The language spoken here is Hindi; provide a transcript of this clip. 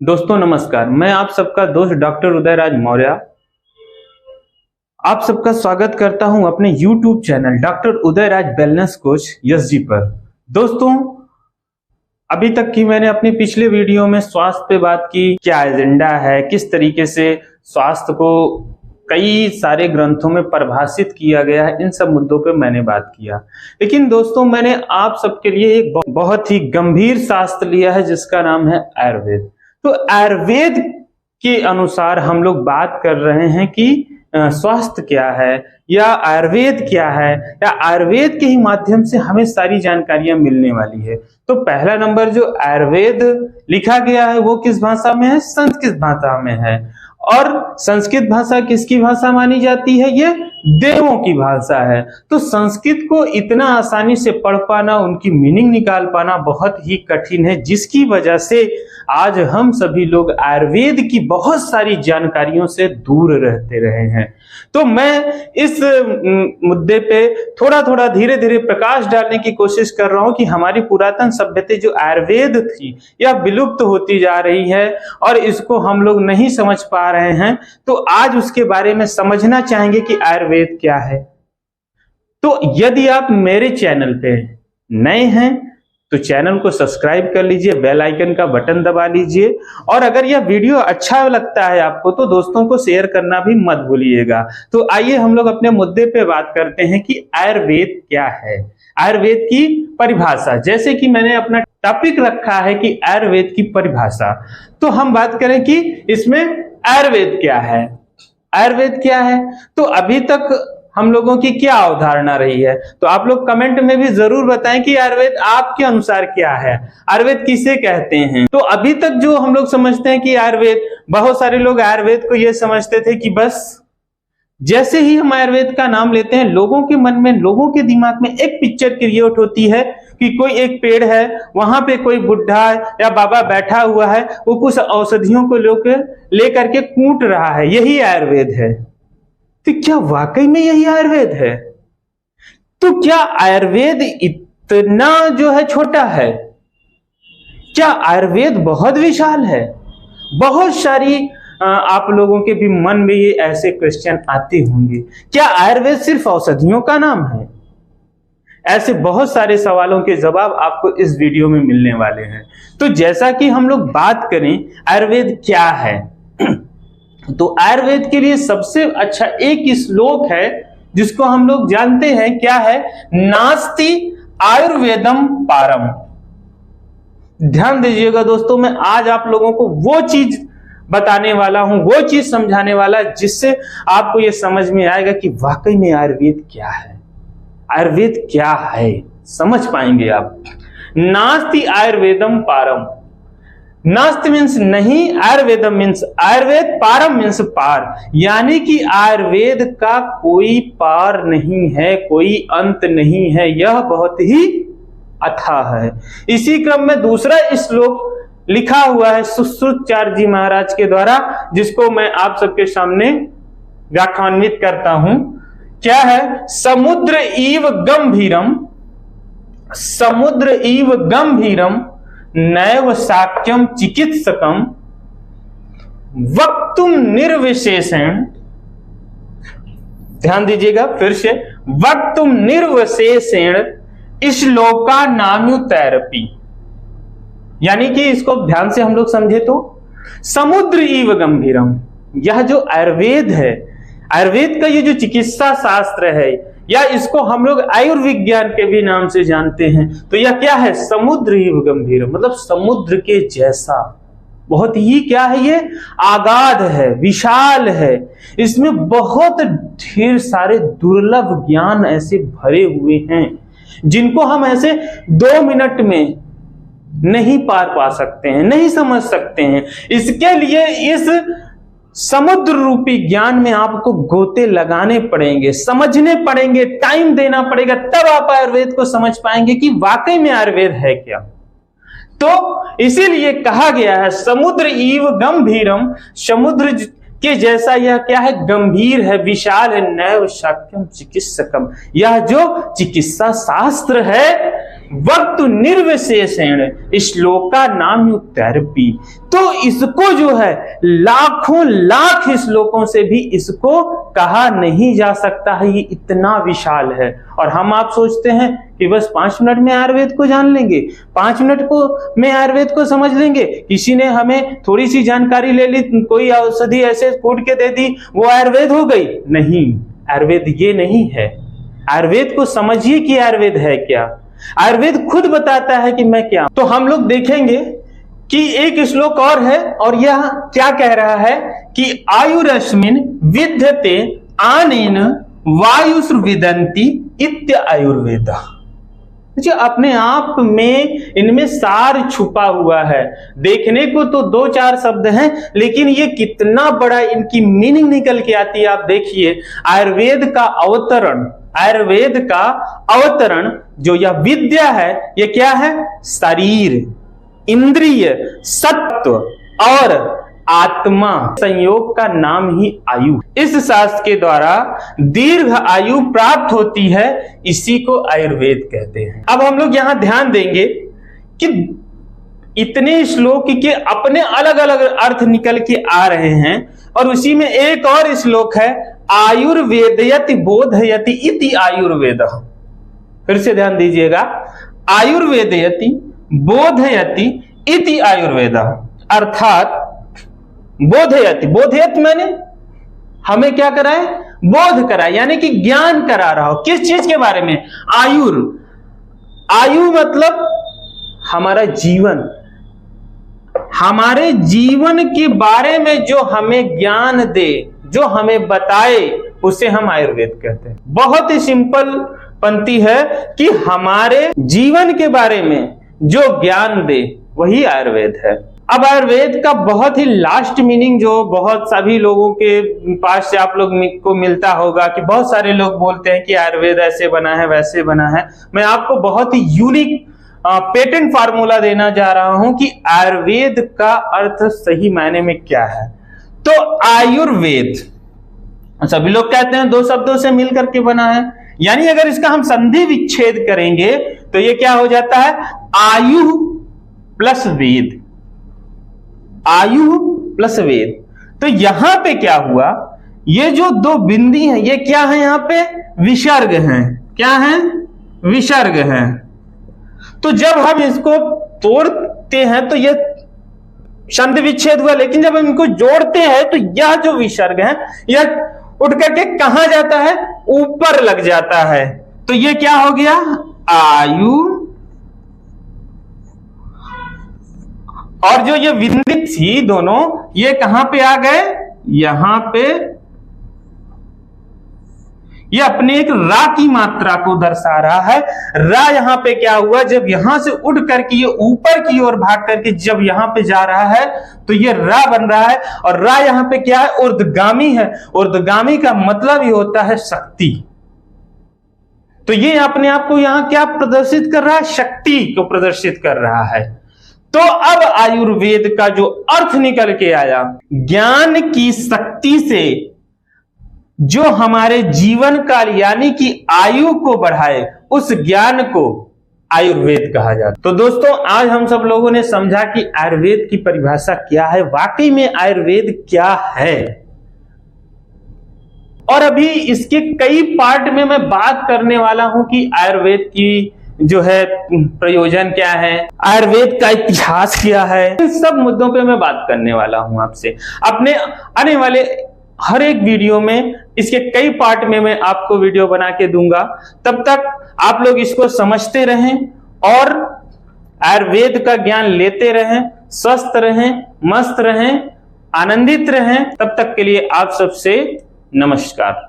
दोस्तों नमस्कार, मैं आप सबका दोस्त डॉक्टर उदयराज मौर्य आप सबका स्वागत करता हूं अपने YouTube channel doctor Udayraj wellness coach yes पर। दोस्तों अभी तक की मैंने अपने पिछले वीडियो में स्वास्थ्य पे बात की, क्या एजेंडा है, किस तरीके से स्वास्थ्य को कई सारे ग्रंथों में परिभाषित किया गया है, इन सब मुद्दों पे मैंने बात किया। लेकिन दोस्तों मैंने आप सबके लिए एक बहुत ही गंभीर शास्त्र लिया है जिसका नाम है आयुर्वेद। तो आयुर्वेद के अनुसार हम लोग बात कर रहे हैं कि स्वास्थ्य क्या है या आयुर्वेद क्या है, या आयुर्वेद के ही माध्यम से हमें सारी जानकारियां मिलने वाली है। तो पहला नंबर जो आयुर्वेद लिखा गया है वो किस भाषा में है? संस्कृत भाषा में है। और संस्कृत भाषा किसकी भाषा मानी जाती है? ये देवों की भाषा है। तो संस्कृत को इतना आसानी से पढ़ पाना, उनकी मीनिंग निकाल पाना बहुत ही कठिन है, जिसकी वजह से आज हम सभी लोग आयुर्वेद की बहुत सारी जानकारियों से दूर रहते रहे हैं। तो मैं इस मुद्दे पे थोड़ा थोड़ा धीरे धीरे प्रकाश डालने की कोशिश कर रहा हूं कि हमारी पुरातन सभ्यता जो आयुर्वेद थी यह विलुप्त होती जा रही है और इसको हम लोग नहीं समझ पा रहे हैं। तो आज उसके बारे में समझना चाहेंगे कि आयुर्वेद क्या है। तो यदि आप मेरे चैनल पे नए हैं तो चैनल को सब्सक्राइब कर लीजिए, बेल आइकन का बटन दबा लीजिए, और अगर यह वीडियो अच्छा लगता है आपको तो दोस्तों को शेयर करना भी मत भूलिएगा। तो आइए हम लोग अपने मुद्दे पे बात करते हैं कि आयुर्वेद क्या है। आयुर्वेद की परिभाषा, जैसे कि मैंने अपना टॉपिक रखा है कि आयुर्वेद की परिभाषा, तो हम बात करें कि इसमें आयुर्वेद क्या है। आयुर्वेद क्या है तो अभी तक हम लोगों की क्या अवधारणा रही है, तो आप लोग कमेंट में भी जरूर बताएं कि आयुर्वेद आपके अनुसार क्या है, आयुर्वेद किसे कहते हैं। तो अभी तक जो हम लोग समझते हैं कि आयुर्वेद, बहुत सारे लोग आयुर्वेद को ये समझते थे कि बस जैसे ही हम आयुर्वेद का नाम लेते हैं लोगों के मन में, लोगों के दिमाग में एक पिक्चर क्रिएट होती है कि कोई एक पेड़ है, वहां पे कोई बुढ़ा या बाबा बैठा हुआ है, वो कुछ औषधियों को लेकर के कूट रहा है, यही आयुर्वेद है। तो क्या वाकई में यही आयुर्वेद है? तो क्या आयुर्वेद इतना जो है छोटा है? क्या आयुर्वेद बहुत विशाल है? बहुत सारी आप लोगों के भी मन में ये ऐसे क्वेश्चन आते होंगे, क्या आयुर्वेद सिर्फ औषधियों का नाम है? ऐसे बहुत सारे सवालों के जवाब आपको इस वीडियो में मिलने वाले हैं। तो जैसा कि हम लोग बात करें आयुर्वेद क्या है, तो आयुर्वेद के लिए सबसे अच्छा एक श्लोक है जिसको हम लोग जानते हैं, क्या है? नास्ति आयुर्वेदम पारम। ध्यान दीजिएगा दोस्तों, मैं आज आप लोगों को वो चीज बताने वाला हूं, वो चीज समझाने वाला जिससे आपको ये समझ में आएगा कि वाकई में आयुर्वेद क्या है। आयुर्वेद क्या है समझ पाएंगे आप। नास्ति आयुर्वेदम पारम। नास्ति मीन्स नहीं, आयुर्वेदम मीन्स आयुर्वेद, पारम मीन्स पार, यानी कि आयुर्वेद का कोई पार नहीं है, कोई अंत नहीं है, यह बहुत ही अथाह है। इसी क्रम में दूसरा श्लोक लिखा हुआ है सुश्रुताचार्य जी महाराज के द्वारा, जिसको मैं आप सबके सामने व्याख्यान्वित करता हूं। क्या है? समुद्र इव गंभीरम, समुद्र इव गंभीरम नैव साक्यम चिकित्सकम वक्तुम निर्विशेषण। ध्यान दीजिएगा फिर से, वक्तुम निर्विशेषण श्लोका नाम्युतैरपी, यानी कि इसको ध्यान से हम लोग समझे तो समुद्र इव गंभीरम, यह जो आयुर्वेद है, आयुर्वेद का ये जो चिकित्सा शास्त्र है, या इसको हम लोग आयुर्विज्ञान के भी नाम से जानते हैं, तो यह क्या है? समुद्र इव गंभीर, मतलब समुद्र के जैसा, बहुत ही क्या है? ये आगाध है, विशाल है, इसमें बहुत ढेर सारे दुर्लभ ज्ञान ऐसे भरे हुए हैं जिनको हम ऐसे 2 मिनट में नहीं पार पा सकते हैं, नहीं समझ सकते हैं। इसके लिए इस समुद्र रूपी ज्ञान में आपको गोते लगाने पड़ेंगे, समझने पड़ेंगे, टाइम देना पड़ेगा, तब आप आयुर्वेद को समझ पाएंगे कि वाकई में आयुर्वेद है क्या। तो इसीलिए कहा गया है समुद्र इव गंभीरम, समुद्र के जैसा यह क्या है? गंभीर है, विशाल है, नैव साक्यम चिकित्सकम, यह जो चिकित्सा शास्त्र है वक्त निर्विशेषण श्लोका नाम थेरेपी। तो इसको जो है लाखों लाख श्लोकों से भी इसको कहा नहीं जा सकता है, ये इतना विशाल है। और हम आप सोचते हैं कि बस 5 मिनट में आयुर्वेद को जान लेंगे, 5 मिनट में आयुर्वेद को समझ लेंगे, किसी ने हमें थोड़ी सी जानकारी ले ली, कोई औषधि ऐसे कूट के दे दी, वो आयुर्वेद हो गई। नहीं, आयुर्वेद ये नहीं है। आयुर्वेद को समझिए कि आयुर्वेद है क्या। आयुर्वेद खुद बताता है कि मैं क्या। तो हम लोग देखेंगे कि एक श्लोक और है, और यह क्या कह रहा है कि आयुरस्मिन विद्यते आनेन वायुर्विदन्ति इत्य आयुर्वेद। जो अपने आप में इनमें सार छुपा हुआ है। देखने को तो 2-4 शब्द हैं, लेकिन ये कितना बड़ा इनकी मीनिंग निकल के आती है। आप देखिए, आयुर्वेद का अवतरण जो यह विद्या है, ये क्या है? शरीर, इंद्रिय, सत्व और आत्मा संयोग का नाम ही आयु। इस शास्त्र के द्वारा दीर्घ आयु प्राप्त होती है, इसी को आयुर्वेद कहते हैं। अब हम लोग यहां ध्यान देंगे कि इतने श्लोक के अपने अलग अलग अर्थ निकल के आ रहे हैं, और उसी में एक और श्लोक है, आयुर्वेदयति बोधयति इति आयुर्वेद। फिर से ध्यान दीजिएगा, आयुर्वेदयति बोधयति इति आयुर्वेद। अर्थात बोधयति मैंने हमें क्या कराए? बोध कराए, यानी कि ज्ञान करा रहा हो। किस चीज के बारे में? आयु मतलब हमारा जीवन, हमारे जीवन के बारे में जो हमें ज्ञान दे, जो हमें बताए, उसे हम आयुर्वेद कहते हैं। बहुत ही सिंपल पंक्ति है कि हमारे जीवन के बारे में जो ज्ञान दे, वही आयुर्वेद है। अब आयुर्वेद का बहुत ही लास्ट मीनिंग जो बहुत सभी लोगों के पास से आप लोग को मिलता होगा कि बहुत सारे लोग बोलते हैं कि आयुर्वेद ऐसे बना है, वैसे बना है। मैं आपको बहुत ही यूनिक पेटेंट फार्मूला देना जा रहा हूं कि आयुर्वेद का अर्थ सही मायने में क्या है। तो आयुर्वेद सभी लोग कहते हैं 2 शब्दों से मिलकर के बना है, यानी अगर इसका हम संधि विच्छेद करेंगे तो ये क्या हो जाता है? आयु प्लस वेद, आयु प्लस वेद। तो यहां पे क्या हुआ? ये जो 2 बिंदी हैं, ये क्या है? यहां पे विसर्ग हैं। क्या है? विसर्ग हैं। तो जब हम इसको तोड़ते हैं तो ये संधि विच्छेद हुआ, लेकिन जब हम इनको जोड़ते हैं तो यह जो विसर्ग है, यह उठ करके कहां जाता है? ऊपर लग जाता है। तो ये क्या हो गया? आयु। और जो ये बिंदी थी दोनों, ये कहां पे आ गए? यहां पे। ये अपने एक रा की मात्रा को दर्शा रहा है। रा यहां पे क्या हुआ? जब यहां से उड़ करके ये ऊपर की ओर भाग करके जब यहां पे जा रहा है तो ये रा बन रहा है, और रा यहां पे क्या है? ऊर्ध्वगामी है। ऊर्ध्वगामी का मतलब ही होता है शक्ति। तो ये अपने आप को यहां क्या प्रदर्शित कर रहा है? शक्ति को प्रदर्शित कर रहा है। तो अब आयुर्वेद का जो अर्थ निकल के आया, ज्ञान की शक्ति से जो हमारे जीवन काल यानी कि आयु को बढ़ाए, उस ज्ञान को आयुर्वेद कहा जाता। तो दोस्तों, आज हम सब लोगों ने समझा कि आयुर्वेद की परिभाषा क्या है, वाकई में आयुर्वेद क्या है। और अभी इसके कई पार्ट में मैं बात करने वाला हूं कि आयुर्वेद की जो है प्रयोजन क्या है, आयुर्वेद का इतिहास क्या है, इन सब मुद्दों पे मैं बात करने वाला हूं आपसे। अपने आने वाले हर एक वीडियो में इसके कई पार्ट में मैं आपको वीडियो बना के दूंगा। तब तक आप लोग इसको समझते रहें और आयुर्वेद का ज्ञान लेते रहें, स्वस्थ रहें, मस्त रहें, आनंदित रहें। तब तक के लिए आप सबसे नमस्कार।